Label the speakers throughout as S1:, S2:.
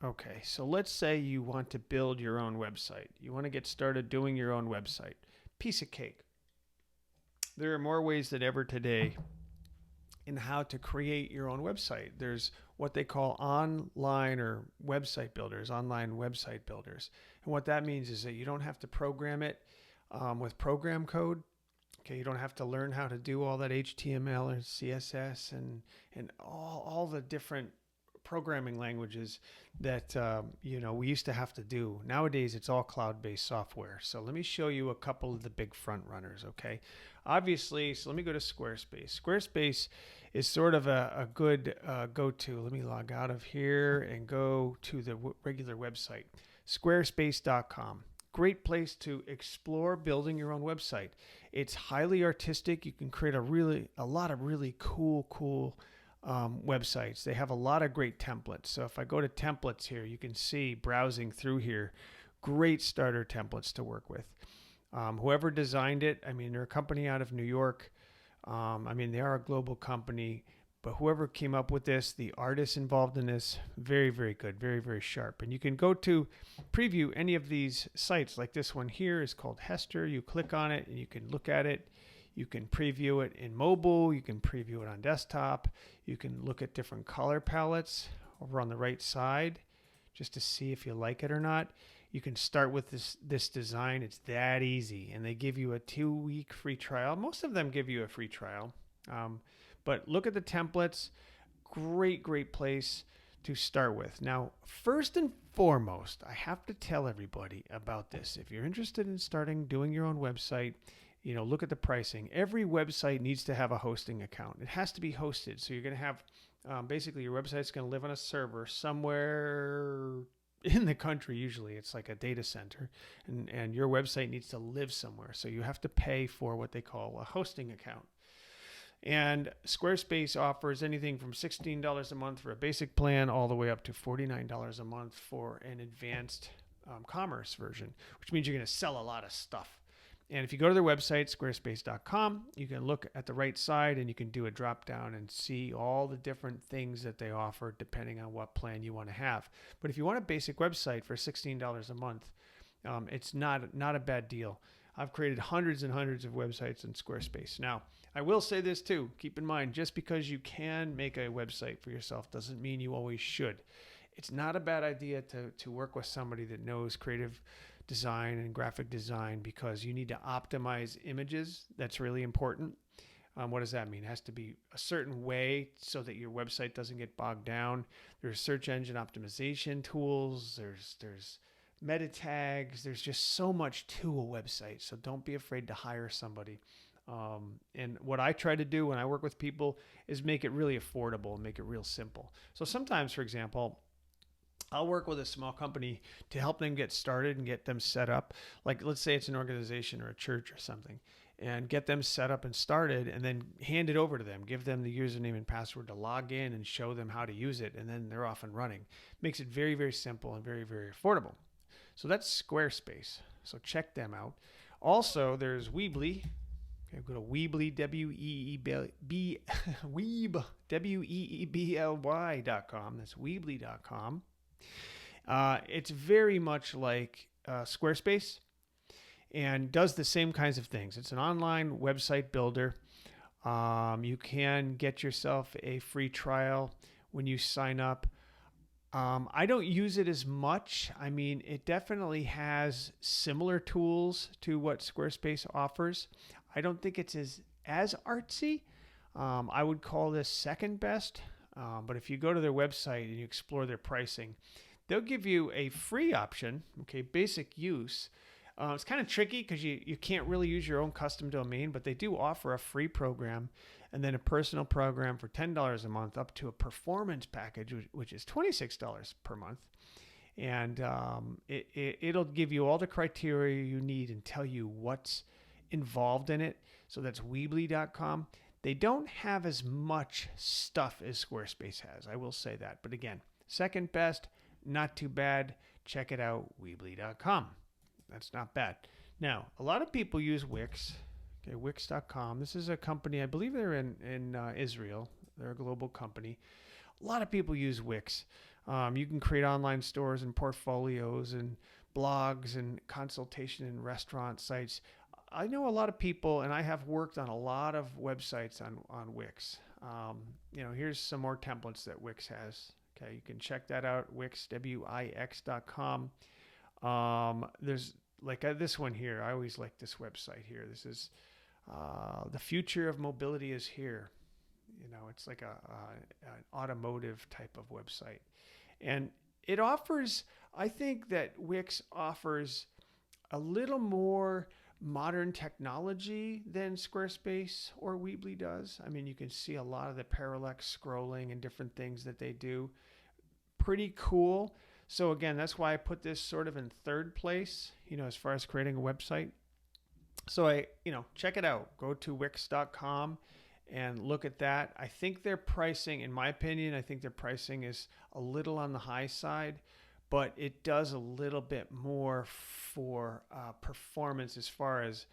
S1: Okay, so let's say you want to build your own website. You want to get started doing your own website. Piece of cake. There are more ways than ever today in how to create your own website. There's what they call online website builders. And what that means is that you don't have to program it with program code. Okay, you don't have to learn how to do all that HTML or CSS and all the different programming languages that we used to have to do. Nowadays, it's all cloud-based software. So let me show you a couple of the big front runners. Okay, obviously, so let me go to Squarespace. Squarespace is sort of a good go-to. Let me log out of here and go to the regular website, squarespace.com. Great place to explore building your own website. It's highly artistic. You can create a lot of really cool websites. They have a lot of great templates. So if I go to templates here, you can see browsing through here, great starter templates to work with. Whoever designed it, I mean, they're a company out of New York. They are a global company, but whoever came up with this, the artists involved in this, very, very good, very, very sharp. And you can go to preview any of these sites. Like this one here is called Hester. You click on it and you can look at it. You can preview it in mobile. You can preview it on desktop. You can look at different color palettes over on the right side just to see if you like it or not. You can start with this design. It's that easy. And they give you a 2-week free trial. Most of them give you a free trial. But look at the templates. Great place to start with. Now, first and foremost, I have to tell everybody about this. If you're interested in doing your own website, look at the pricing. Every website needs to have a hosting account. It has to be hosted. So you're going to have, basically your website's going to live on a server somewhere in the country. Usually it's like a data center, and your website needs to live somewhere. So you have to pay for what they call a hosting account. And Squarespace offers anything from $16 a month for a basic plan all the way up to $49 a month for an advanced commerce version, which means you're going to sell a lot of stuff. And if you go to their website, squarespace.com, you can look at the right side and you can do a drop down and see all the different things that they offer depending on what plan you want to have. But if you want a basic website for $16 a month, it's not a bad deal. I've created hundreds and hundreds of websites in Squarespace. Now, I will say this too. Keep in mind, just because you can make a website for yourself doesn't mean you always should. It's not a bad idea to work with somebody that knows creative design and graphic design, because you need to optimize images. That's really important. What does that mean? It has to be a certain way so that your website doesn't get bogged down. There's search engine optimization tools. There's meta tags. There's just so much to a website. So don't be afraid to hire somebody. And what I try to do when I work with people is make it really affordable and make it real simple. So sometimes, for example, I'll work with a small company to help them get started and get them set up. Like, let's say it's an organization or a church or something, and get them set up and started, and then hand it over to them. Give them the username and password to log in and show them how to use it, and then they're off and running. Makes it very, very simple and very, very affordable. So that's Squarespace. So check them out. Also, there's Weebly. Okay, go to Weebly, Weebly.com. That's Weebly.com. It's very much like Squarespace and does the same kinds of things. It's an online website builder. You can get yourself a free trial when you sign up. I don't use it as much. I mean, it definitely has similar tools to what Squarespace offers. I don't think it's as artsy. I would call this second best. But if you go to their website and you explore their pricing, they'll give you a free option, okay, basic use. It's kind of tricky because you can't really use your own custom domain, but they do offer a free program and then a personal program for $10 a month up to a performance package, which is $26 per month. And it'll give you all the criteria you need and tell you what's involved in it. So that's Weebly.com. They don't have as much stuff as Squarespace has. I will say that. But again, second best, not too bad. Check it out, Weebly.com. That's not bad. Now, a lot of people use Wix. Okay, Wix.com. This is a company, I believe they're in Israel. They're a global company. A lot of people use Wix. You can create online stores and portfolios and blogs and consultation and restaurant sites. I know a lot of people, and I have worked on a lot of websites on Wix. Here's some more templates that Wix has. Okay, you can check that out, Wix, Wix.com. There's like this one here. I always like this website here. This is the future of mobility is here. It's like an automotive type of website. And it offers, I think that Wix offers a little more modern technology than Squarespace or Weebly does. I mean, you can see a lot of the parallax scrolling and different things that they do. Pretty cool. So again, that's why I put this sort of in third place, as far as creating a website. So check it out. Go to Wix.com and look at that. I think their pricing, in my opinion, is a little on the high side, but it does a little bit more for performance as far as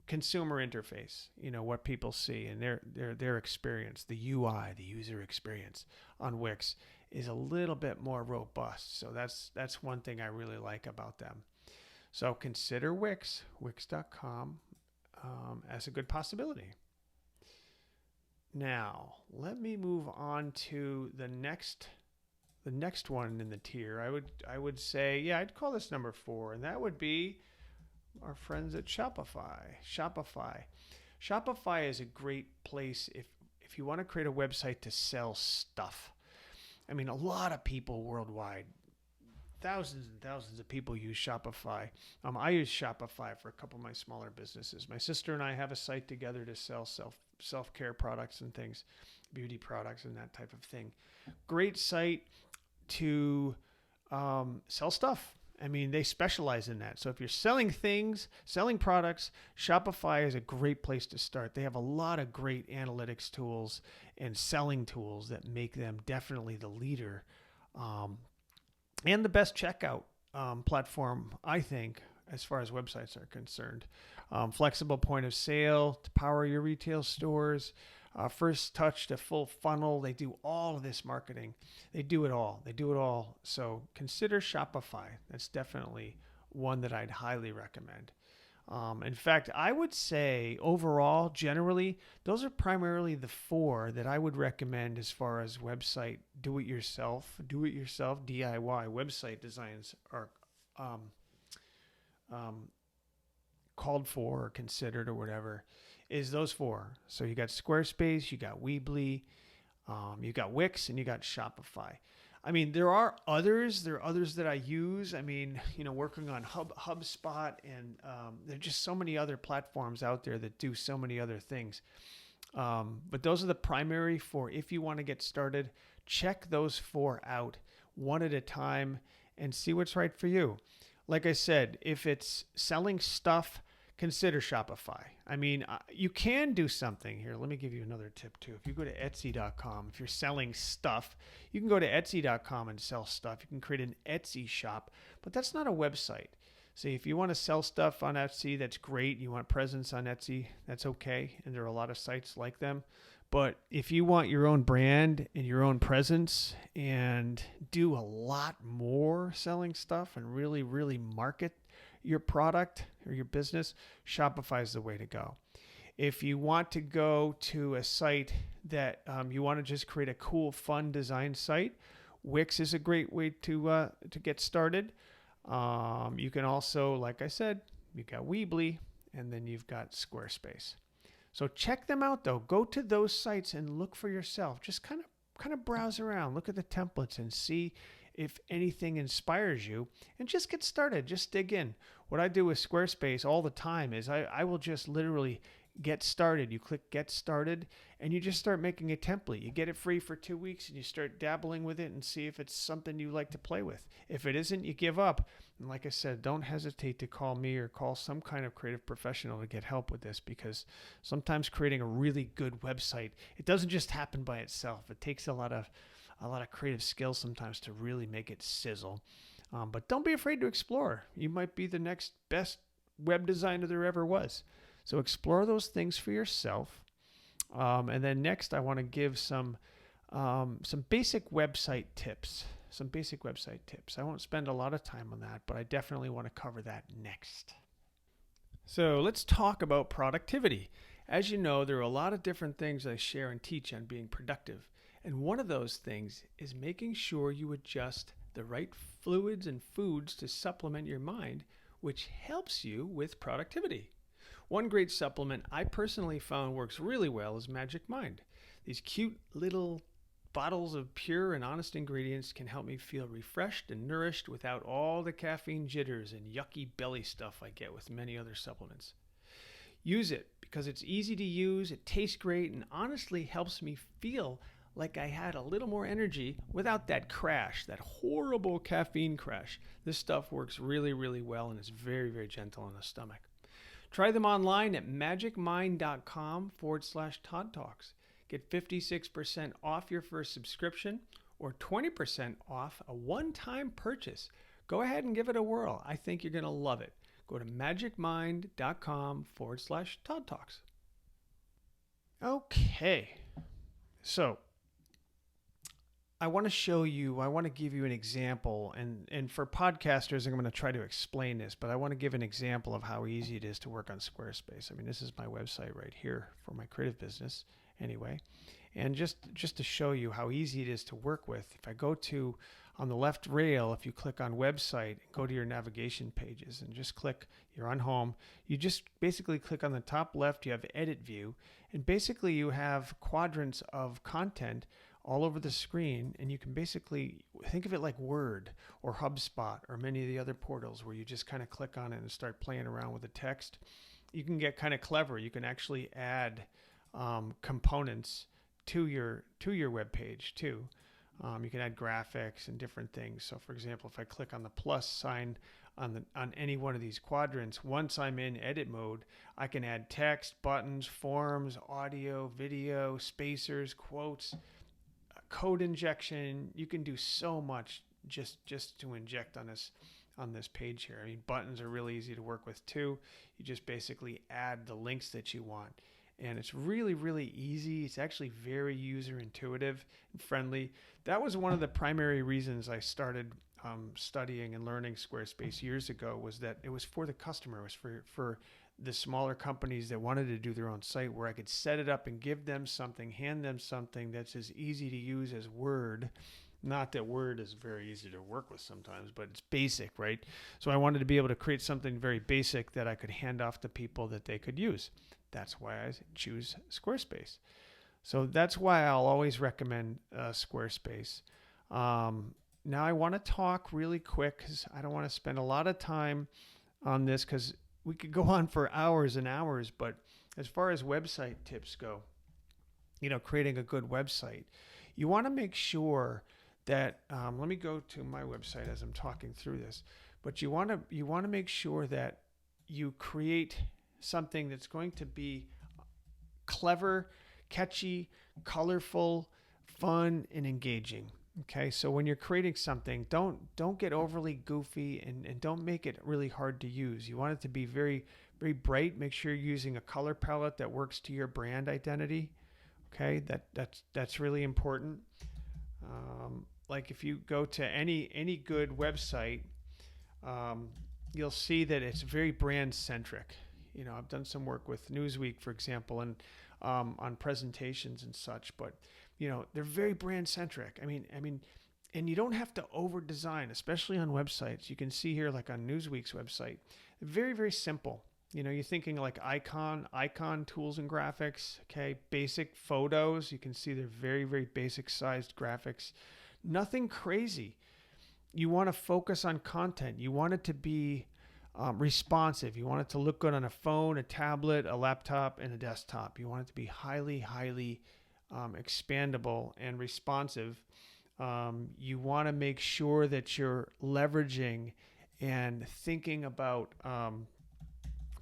S1: consumer interface. What people see and their experience, the UI, the user experience on Wix is a little bit more robust. So that's one thing I really like about them. So consider Wix.com as a good possibility. Now, let me move on to the next one in the tier. I would say, I'd call this number 4, and that would be our friends at Shopify. Shopify is a great place if you want to create a website to sell stuff. I mean, a lot of people worldwide, thousands and thousands of people use Shopify. I use Shopify for a couple of my smaller businesses. My sister and I have a site together to sell self-care products and things, beauty products and that type of thing. Great site to sell stuff. I mean, they specialize in that. So if you're selling products, Shopify is a great place to start. They have a lot of great analytics tools and selling tools that make them definitely the leader and the best checkout platform, I think, as far as websites are concerned. Flexible point of sale to power your retail stores. First touch to full funnel. They do all of this marketing. They do it all. So consider Shopify. That's definitely one that I'd highly recommend. In fact, I would say overall, generally, those are primarily the 4 that I would recommend as far as website do-it-yourself, DIY website designs are called for or considered or whatever, is those 4. So you got Squarespace, you got Weebly, you got Wix, and you got Shopify. I mean, there are others. There are others that I use. I mean, working on HubSpot, and there are just so many other platforms out there that do so many other things. But those are the primary 4. If you want to get started, check those 4 out one at a time and see what's right for you. Like I said, if it's selling stuff, consider Shopify. I mean, you can do something here. Let me give you another tip too. If you go to Etsy.com, if you're selling stuff, you can go to Etsy.com and sell stuff. You can create an Etsy shop, but that's not a website. See, if you want to sell stuff on Etsy, that's great. You want presence on Etsy, that's okay. And there are a lot of sites like them. But if you want your own brand and your own presence and do a lot more selling stuff and really, really market your product or your business, Shopify is the way to go. If you want to go to a site that you want to just create a cool, fun design site, Wix is a great way to get started. You can also, like I said, you've got Weebly, and then you've got Squarespace. So check them out, though. Go to those sites and look for yourself. Just kind of browse around, look at the templates, and see if anything inspires you, and just get started. Just dig in. What I do with Squarespace all the time is I will just literally get started. You click get started and you just start making a template. You get it free for 2 weeks and you start dabbling with it and see if it's something you like to play with. If it isn't, you give up. And like I said, don't hesitate to call me or call some kind of creative professional to get help with this, because sometimes creating a really good website, it doesn't just happen by itself. It takes a lot of creative skills sometimes to really make it sizzle. But don't be afraid to explore. You might be the next best web designer there ever was. So explore those things for yourself. And then next, I want to give some some basic website tips. I won't spend a lot of time on that, but I definitely want to cover that next. So let's talk about productivity. As you know, there are a lot of different things I share and teach on being productive. And one of those things is making sure you adjust the right fluids and foods to supplement your mind, which helps you with productivity. One great supplement I personally found works really well is Magic Mind. These cute little bottles of pure and honest ingredients can help me feel refreshed and nourished without all the caffeine jitters and yucky belly stuff I get with many other supplements. Use it because it's easy to use, it tastes great, and honestly helps me feel like I had a little more energy without that crash, that horrible caffeine crash. This stuff works really, really well and it's very, very gentle on the stomach. Try them online at magicmind.com/Todd Talks. Get 56% off your first subscription or 20% off a one-time purchase. Go ahead and give it a whirl. I think you're going to love it. Go to magicmind.com/Todd Talks. Okay. So I want to give you an example, and for podcasters, I'm going to try to explain this, but I want to give an example of how easy it is to work on Squarespace. I mean, this is my website right here for my creative business anyway. And just to show you how easy it is to work with, if I go to, on the left rail, if you click on website, go to your navigation pages and just click, you're on home. You just basically click on the top left, you have edit view, and basically you have quadrants of content all over the screen, and you can basically think of it like Word or HubSpot or many of the other portals where you just kind of click on it and start playing around with the text. You can get kind of clever. You can actually add components to your web page too. You can add graphics and different things. So for example, if I click on the plus sign on any one of these quadrants, once I'm in edit mode, I can add text, buttons, forms, audio, video, spacers, quotes, code injection. You can do so much just to inject on this page here. I mean, buttons are really easy to work with too. You just basically add the links that you want. And it's really, really easy. It's actually very user intuitive and friendly. That was one of the primary reasons I started studying and learning Squarespace years ago, was that it was for the customer. It was for the smaller companies that wanted to do their own site, where I could set it up and give them something, hand them something that's as easy to use as Word. Not that Word is very easy to work with sometimes, but it's basic, right? So I wanted to be able to create something very basic that I could hand off to people that they could use. That's why I choose Squarespace. So that's why I'll always recommend Squarespace. Now I want to talk really quick, because I don't want to spend a lot of time on this, because we could go on for hours and hours. But as far as website tips go, creating a good website, you want to make sure that, let me go to my website as I'm talking through this, but you want to make sure that you create something that's going to be clever, catchy, colorful, fun, and engaging. Okay, so when you're creating something, don't get overly goofy and don't make it really hard to use. You want it to be very, very bright. Make sure you're using a color palette that works to your brand identity. Okay, that's really important. Like if you go to any good website, you'll see that it's very brand centric. I've done some work with Newsweek, for example, and on presentations and such, but they're very brand centric. I mean, and you don't have to over design, especially on websites. You can see here, like on Newsweek's website, very, very simple. You're thinking like icon tools and graphics. Okay, basic photos. You can see they're very, very basic sized graphics. Nothing crazy. You want to focus on content. You want it to be responsive. You want it to look good on a phone, a tablet, a laptop, and a desktop. You want it to be highly, highly expandable and responsive. You want to make sure that you're leveraging and thinking about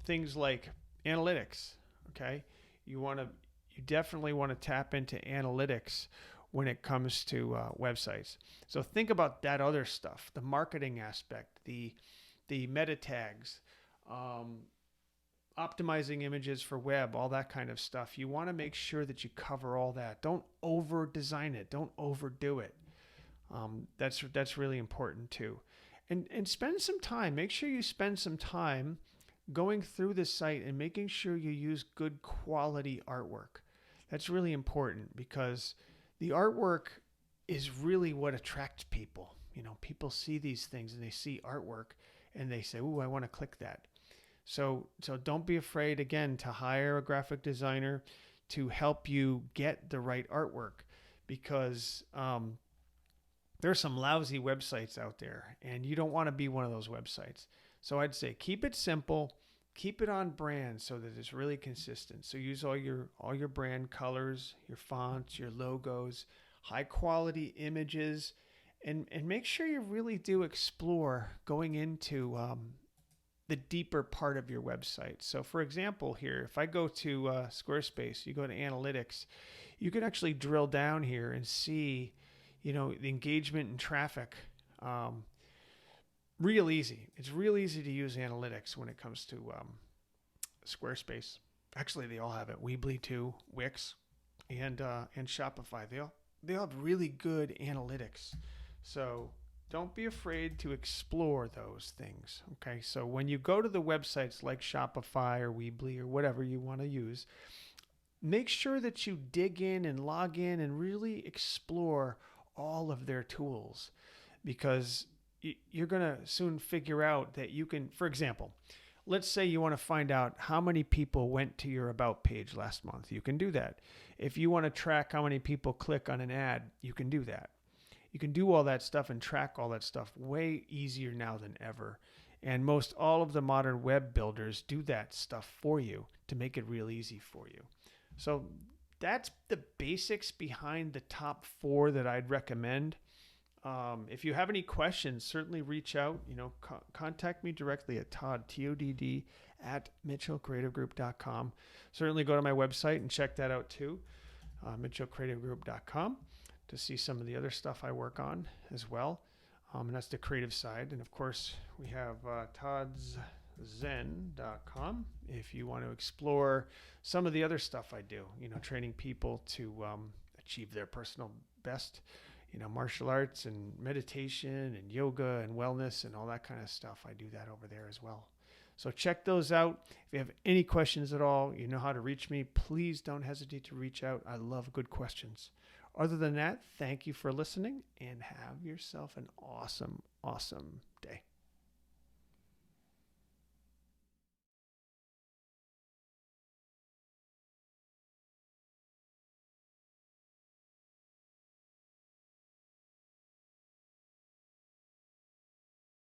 S1: things like analytics. Okay, you definitely want to tap into analytics when it comes to websites. So think about that other stuff, the marketing aspect, the meta tags, optimizing images for web, all that kind of stuff. You want to make sure that you cover all that. Don't over design it. Don't overdo it. That's really important too. And spend some time. Make sure you spend some time going through the site and making sure you use good quality artwork. That's really important because the artwork is really what attracts people. You know, people see these things and they see artwork and they say, "Ooh, I want to click that." So don't be afraid, again, to hire a graphic designer to help you get the right artwork, because there's some lousy websites out there and you don't want to be one of those websites. So I'd say keep it simple, keep it on brand so that it's really consistent. So use all your brand colors, your fonts, your logos, high quality images, and make sure you really do explore going into the deeper part of your website. So for example, here, if I go to Squarespace, you go to analytics, you can actually drill down here and see, you know, the engagement and traffic. Real easy. It's real easy to use analytics when it comes to Squarespace. Actually, they all have it. Weebly too, Wix, and Shopify. They all have really good analytics. So don't be afraid to explore those things. Okay, so when you go to the websites like Shopify or Weebly or whatever you want to use, make sure that you dig in and log in and really explore all of their tools, because you're going to soon figure out that you can, for example, let's say you want to find out how many people went to your About page last month. You can do that. If you want to track how many people click on an ad, you can do that. You can do all that stuff and track all that stuff way easier now than ever. And most all of the modern web builders do that stuff for you to make it real easy for you. So that's the basics behind the top 4 that I'd recommend. If you have any questions, certainly reach out. You know, contact me directly at Todd, Todd, at mitchellcreativegroup.com. Certainly go to my website and check that out too, mitchellcreativegroup.com, to see some of the other stuff I work on as well. And that's the creative side. And of course, we have toddzen.com if you want to explore some of the other stuff I do, you know, training people to achieve their personal best, you know, martial arts and meditation and yoga and wellness and all that kind of stuff. I do that over there as well. So check those out. If you have any questions at all, you know how to reach me. Please don't hesitate to reach out. I love good questions. Other than that, thank you for listening and have yourself an awesome, awesome day.